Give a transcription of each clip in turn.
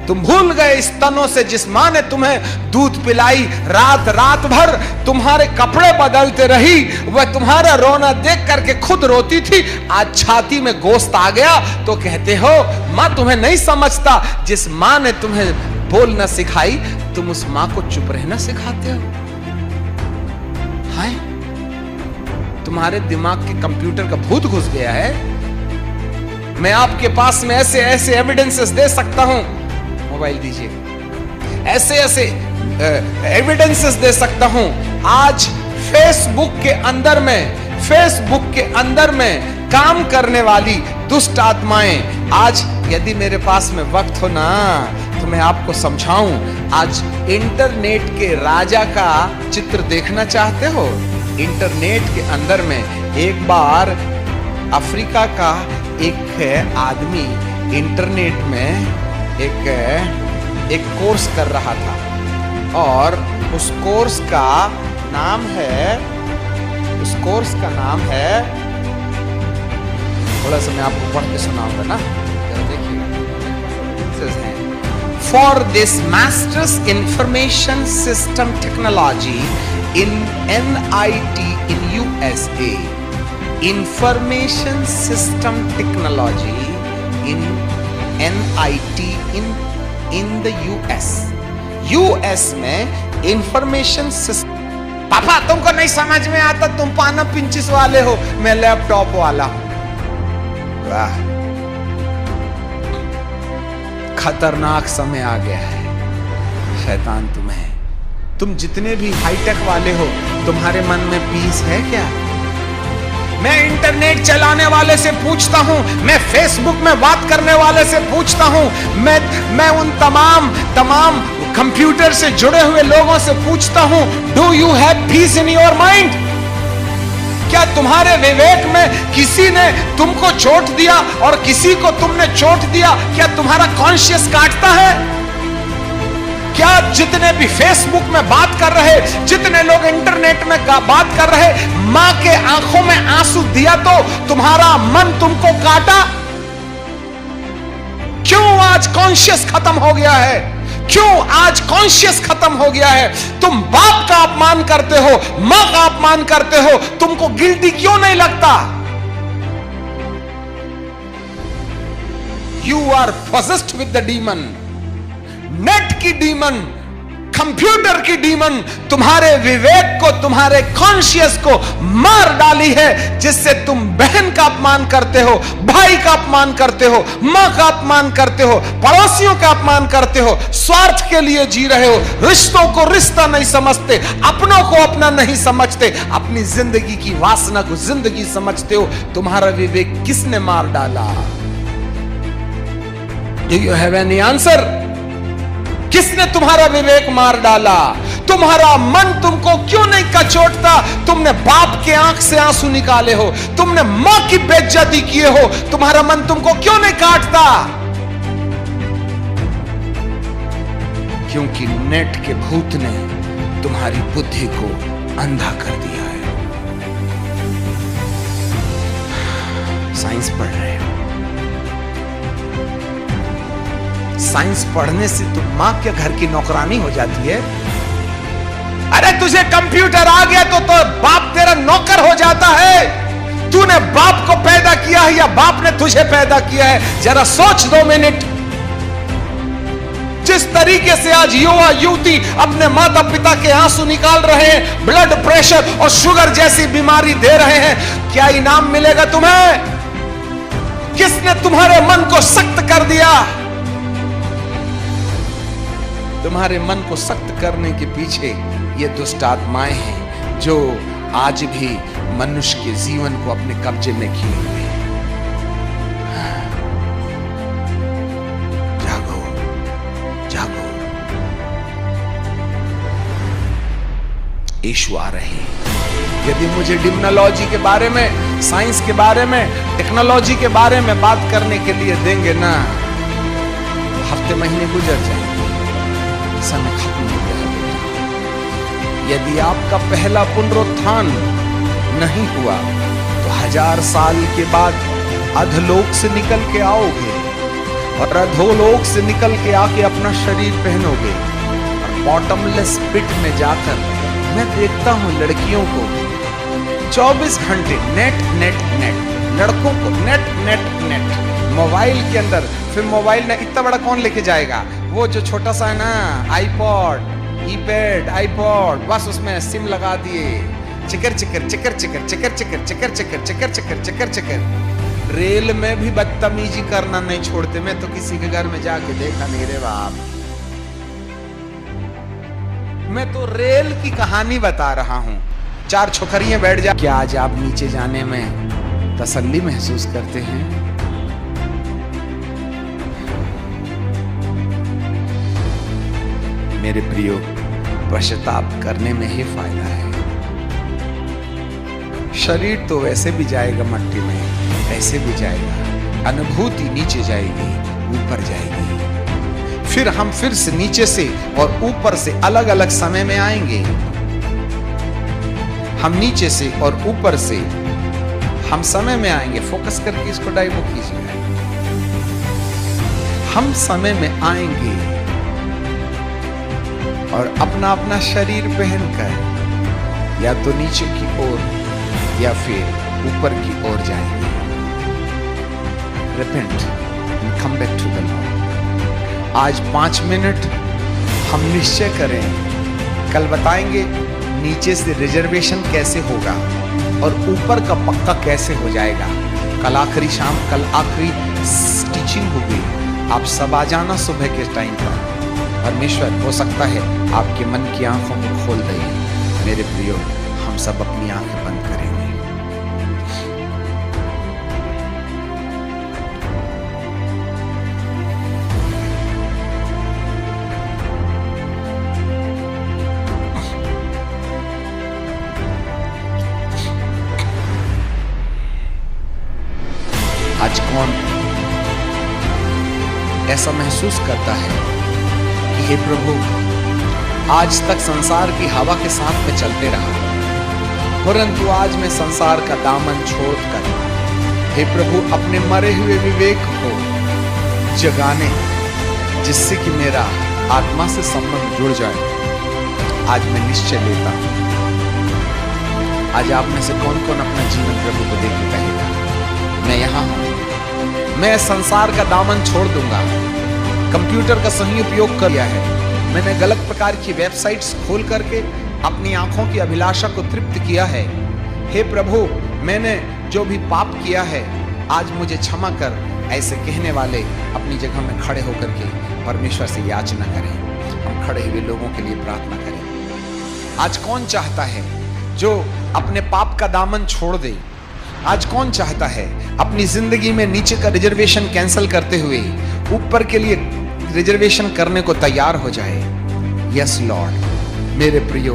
तुम भूल गए स्तनों से जिस मां ने तुम्हें दूध पिलाई, रात रात भर तुम्हारे कपड़े बदलते रही, वह तुम्हारा रोना देख करके खुद रोती थी। आज छाती में गोश्त आ गया तो कहते हो मां तुम्हें नहीं समझता। जिस मां ने तुम्हें बोलना सिखाई, तुम उस मां को चुप रहना सिखाते हो। हाय, तुम्हारे दिमाग के कंप्यूटर का भूत घुस गया है। मैं आपके पास में ऐसे ऐसे एविडेंसेस दे सकता हूं, मोबाइल दीजिए, ऐसे ऐसे एविडेंसेस दे सकता हूं। आज फेसबुक के अंदर में काम करने वाली दुष्ट आत्माएं, आज यदि मेरे पास में वक्त हो ना तो मैं आपको समझाऊं। आज इंटरनेट के राजा का चित्र देखना चाहते हो? इंटरनेट के अंदर में एक बार अफ्रीका का एक आदमी इंटरनेट में एक कोर्स कर रहा था, और उस कोर्स का नाम है, थोड़ा सा मैं आपको पढ़ के सुनाऊंगा ना, देखिए। For this masters information system technology in NIT in USA, information system technology in NIT in the US में इंफॉर्मेशन सिस्टम। पापा तुमको नहीं समझ में आता, तुम पाना पिंचिस वाले हो, मैं लैपटॉप वाला हूं। वाह, खतरनाक समय आ गया है शैतान तुम्हें। तुम जितने भी हाईटेक वाले हो, तुम्हारे मन में पीस है क्या? मैं इंटरनेट चलाने वाले से पूछता हूं, मैं फेसबुक में बात करने वाले से पूछता हूं, मैं उन तमाम कंप्यूटर से जुड़े हुए लोगों से पूछता हूं, do you have piece in your mind? क्या तुम्हारे विवेक में किसी ने तुमको चोट दिया और किसी को तुमने चोट दिया? क्या तुम्हारा कॉन्शियस काटता है? क्या जितने भी फेसबुक में बात कर रहे, जितने लोग इंटरनेट में बात कर रहे, मां के आंखों में आंसू दिया तो तुम्हारा मन तुमको काटा? क्यों आज कॉन्शियस खत्म हो गया है? क्यों आज कॉन्शियस खत्म हो गया है? तुम बाप का अपमान करते हो, मां का अपमान करते हो, तुमको गिल्टी क्यों नहीं लगता? You are possessed with the demon. Net की डीमन, कंप्यूटर की डीमन तुम्हारे विवेक को, तुम्हारे कॉन्शियस को मार डाली है, जिससे तुम बहन का अपमान करते हो, भाई का अपमान करते हो, मां का अपमान करते हो, पड़ोसियों का अपमान करते हो, स्वार्थ के लिए जी रहे हो, रिश्तों को रिश्ता नहीं समझते, अपनों को अपना नहीं समझते, अपनी जिंदगी की वासना को जिंदगी समझते हो। तुम्हारा विवेक किसने मार डाला? Do you have any answer? किसने तुम्हारा विवेक मार डाला? तुम्हारा मन तुमको क्यों नहीं कचोटता? तुमने बाप के आंख से आंसू निकाले हो, तुमने मां की बेइज्जती किए हो, तुम्हारा मन तुमको क्यों नहीं काटता? क्योंकि नेट के भूत ने तुम्हारी बुद्धि को अंधा कर दिया है। साइंस पढ़ रहे हो, साइंस पढ़ने से तुम मां के घर की नौकरानी हो जाती है। अरे तुझे कंप्यूटर आ गया तो बाप तेरा नौकर हो जाता है। तूने बाप को पैदा किया है या बाप ने तुझे पैदा किया है? जरा सोच 2 मिनट। जिस तरीके से आज युवा युवती अपने माता पिता के आंसू निकाल रहे हैं, ब्लड प्रेशर और शुगर जैसी बीमारी दे रहे हैं, क्या इनाम मिलेगा तुम्हें? किसने तुम्हारे मन को सख्त कर दिया? तुम्हारे मन को सख्त करने के पीछे ये दुष्ट आत्माएं हैं, जो आज भी मनुष्य के जीवन को अपने कब्जे में किए हुए हैं। जागो, जागो, यीशु आ रहे हैं। यदि मुझे डिम्नोलॉजी के बारे में, साइंस के बारे में, टेक्नोलॉजी के बारे में बात करने के लिए देंगे ना, हफ्ते महीने गुजर जाएंगे, समय खत्म हो गया। यदि आपका पहला पुनरुत्थान नहीं हुआ तो 1000 साल के बाद अधलोक से निकल के आओगे, और अधोलोक से निकल के आके अपना शरीर पहनोगे और बॉटमलेस पिट में जाकर मैं देखता हूं लड़कियों को 24 घंटे नेट नेट नेट, लड़कों को नेट नेट नेट, मोबाइल के अंदर। फिर मोबाइल ना इतना बड़ा कौन लेके जाएगा, वो जो छोटा सा है ना आईपॉड, ईपैड, आईपॉड, बस उसमें सिम लगा दिए, चिकर चिकर चिकर चिकर चिकर चिकर चिकर चिकर चिकर चिकर चिकर चिकर। रेल में भी बदतमीजी करना नहीं छोड़ते। मैं तो किसी के घर में जाके देखा नहीं रे बाप। मैं तो रेल की कहानी बता रहा हूं। 4 छोकरियां बैठ जा। क्या आज आप नीचे जाने में तसल्ली महसूस करते हैं? मेरे प्रियो, पश्चाताप करने में ही फायदा है। शरीर तो वैसे भी जाएगा मट्टी में, ऐसे भी जाएगा। अनुभूति नीचे जाएगी, ऊपर जाएगी। फिर हम फिर से नीचे से और ऊपर से अलग अलग समय में आएंगे। हम नीचे से और ऊपर से हम समय में आएंगे। फोकस करके इसको डाइवो कीजिए। हम समय में आएंगे और अपना अपना शरीर पहनकर या तो नीचे की ओर या फिर ऊपर की ओर जाएंगे। Repent and come back to the Lord। आज 5 मिनट हम निश्चय करें। कल बताएंगे नीचे से रिजर्वेशन कैसे होगा और ऊपर का पक्का कैसे हो जाएगा। कल आखिरी शाम, कल आखिरी टीचिंग होगी। आप सब आ जाना सुबह के टाइम पर। परमेश्वर हो सकता है आपके मन की आंखों को खोल दे। मेरे प्रियो, हम सब अपनी आंखें बंद करेंगे। आज कौन ऐसा महसूस करता है कि हे प्रभु, आज तक संसार की हवा के साथ में चलते रहा, परंतु आज मैं संसार का दामन छोड़कर हे प्रभु अपने मरे हुए विवेक को जगाने, जिससे कि मेरा आत्मा से संबंध जुड़ जाए, आज मैं निश्चय लेता हूं। आज आप में से कौन कौन अपना जीवन प्रभु को देख के कहेगा, मैं यहां हूं, मैं संसार का दामन छोड़ दूंगा। कंप्यूटर का सही उपयोग कर लिया है मैंने, गलत प्रकार की वेबसाइट्स खोल करके अपनी आंखों की अभिलाषा को तृप्त किया है। हे प्रभु, मैंने जो भी पाप किया है आज मुझे क्षमा कर। ऐसे कहने वाले अपनी जगह में खड़े होकर के परमेश्वर से याचना करें। हम खड़े हुए लोगों के लिए प्रार्थना करें। आज कौन चाहता है जो अपने पाप का दामन छोड़ दे? आज कौन चाहता है अपनी जिंदगी में नीचे का रिजर्वेशन कैंसिल करते हुए ऊपर के लिए रिजर्वेशन करने को तैयार हो जाए? Yes Lord. मेरे प्रियो,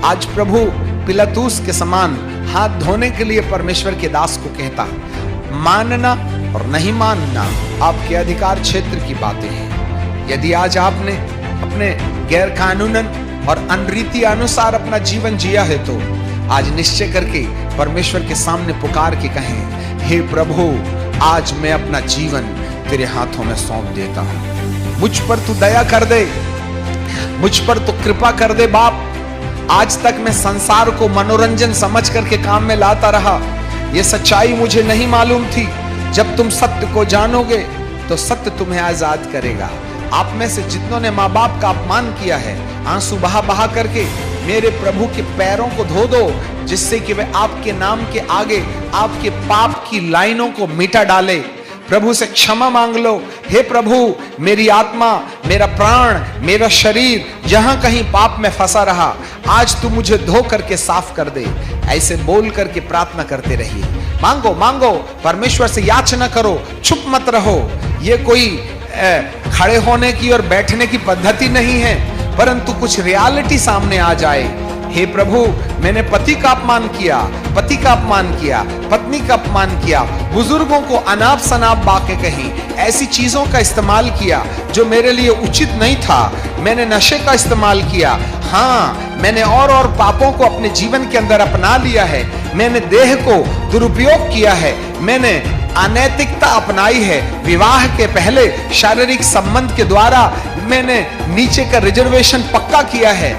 आज प्रभु पिलातूस के समान हाथ धोने के लिए परमेश्वर के दास को कहता, मानना और नहीं मानना आपके अधिकार क्षेत्र की बातें हैं। यदि आज आपने अपने गैर कानूनन और अनरीति अनुसार अपना जीवन जिया है तो आज निश्चय करके परमेश्वर के सामने पुकार के कहें, हे प्रभु, आज मैं अपना जीवन तेरे हाथों में सौंप देता हूं। मुझ पर तू दया कर दे, मुझ पर तू कृपा कर दे बाप। आज तक मैं संसार को मनोरंजन समझ करके काम में लाता रहा। यह सच्चाई मुझे नहीं मालूम थी। जब तुम सत्य को जानोगे तो सत्य तुम्हें आजाद करेगा। आप में से जितनों ने माँ बाप का अपमान किया है, आंसू बहा बहा करके मेरे प्रभु के पैरों को धो दो, जिससे कि वे आपके नाम के आगे आपके पाप की लाइनों को मिटा डाले। प्रभु से क्षमा मांग लो। हे प्रभु, मेरी आत्मा, मेरा प्राण, मेरा शरीर जहां कहीं पाप में फंसा रहा, आज तू मुझे धो करके साफ कर दे। ऐसे बोल करके प्रार्थना करते रहिए। मांगो मांगो, परमेश्वर से याचना करो, चुप मत रहो। ये कोई खड़े होने की और बैठने की पद्धति नहीं है, परंतु कुछ रियलिटी सामने आ जाए। हे प्रभु, मैंने पति का अपमान किया, पति का अपमान किया, पत्नी का अपमान किया, बुजुर्गों को अनाप शनाप बातें कही, ऐसी चीजों का इस्तेमाल किया जो मेरे लिए उचित नहीं था। मैंने नशे का इस्तेमाल किया। हाँ, मैंने और पापों को अपने जीवन के अंदर अपना लिया है। मैंने देह को दुरुपयोग किया है। मैंने अनैतिकता अपनाई है। विवाह के पहले शारीरिक संबंध के द्वारा मैंने नीचे का रिजर्वेशन पक्का किया है।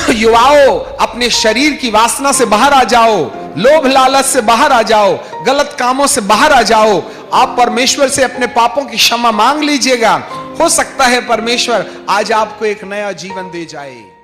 युवाओं, अपने शरीर की वासना से बाहर आ जाओ, लोभ लालच से बाहर आ जाओ, गलत कामों से बाहर आ जाओ। आप परमेश्वर से अपने पापों की क्षमा मांग लीजिएगा। हो सकता है परमेश्वर आज आपको एक नया जीवन दे जाए।